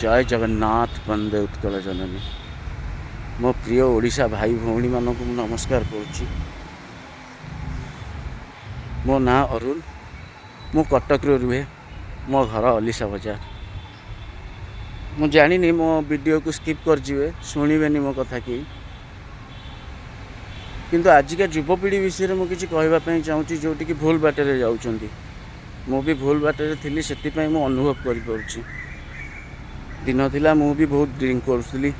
जय जगन्नाथ वंदे उत्कल जननी। मो प्रिय ओडिशा भाई भौणी मानक नमस्कार करुच्ची। मो ना अरुण, मु कटक रुहे, मो घर अलीसा बजार। मु जानी मो वीडियो को स्किप कर जीवे, शुणिबेनी मो कथा कि किंतु आजिका युवपीढ़ी विषय में किसी कहवाई चाहूँगी जोटि कि भूल बाटर जाऊँगी। मु भी भूल बाटर थी से अनुभव कर दिन थिला मु भी बहुत ड्रिंक करुली,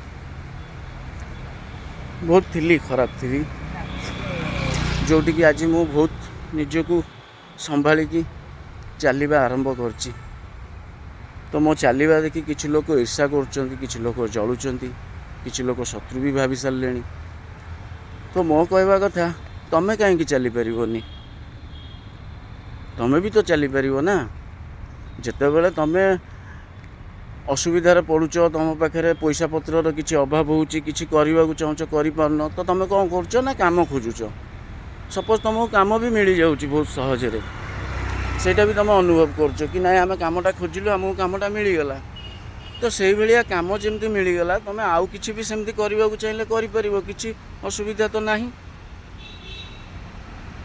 बहुत थी खराब थी, जोटि कि आज मु बहुत निजको संभाली चलवा आरंभ कर। तो मो चलवा देखी किसी लोग ईर्षा कर, लोक जलुंट, किसी लोग शत्रु भी भावी सारे। तो मो कहवा कथा तमें कहीं चली पारनी, तमें भी तो चली पार ना। जिते बड़े तुम असुविधार पड़ुच, तुम पाखे पैसा पतर किसी अभाव हो, किसी करने को चाहूँ कर, तो तुम कौन कर ना काम खोजुच। सपोज तुमको काम भी मिल जाऊँ बहुत सहजरे, सेटा भी तुम अनुभव कर कि ना आम कामटा खोजिलु आमको कामटा मिलगला। तो से भाया कम जमी मिलगला, तुम आउ कि भी सेमती करने को चाहिए कर, किसी असुविधा तो ना।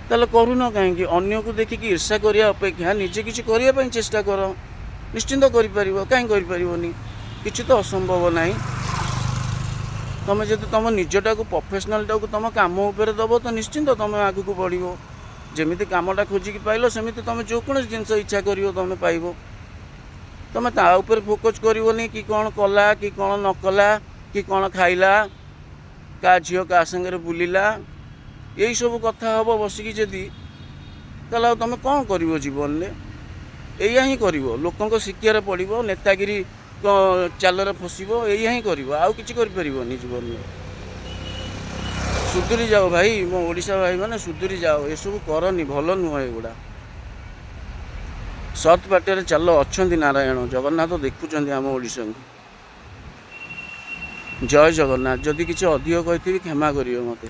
ताले करून कहीं अन्य को देखिकी ईर्षा करने अपेक्षा निजे किसी करने चेष्टा कर, निश्चिंत कर कहीं करनी, किसी तो असंभव ना। तुम जब तुम निजटा को प्रोफेशनलटा को तुम कम उपर दब तो निश्चिंत तुम आग को बढ़। जमी कमटा खोजिकी पाइल सेमती तुम जो कौन जिनस इच्छा कर तुम पाइब। तुम ताऊपर फोकस करनी कि कौन कला कि कौन न कला कि कौन खाइला, का झील क्या संगे बुलिला, यही सब कथा हम बसिकी जदि ताला तुम कौन कर जीवन में या ही कर, लोक शिक्षार पड़ो, नेतागिरी चालर फसब, या ही कर, आउ कि जीवन में। सुधुरी जाओ भाई, मो ओडिशा भाई मैंने सुधुरी जाओ, ये सब करनी भल नुह। एगुड़ा सत बाटर चल, अच्छा नारायण जगन्नाथ देखुं आम ओडिशा को। जय जगन्नाथ। जदि किसी अधिक कही क्षमा करियो मते।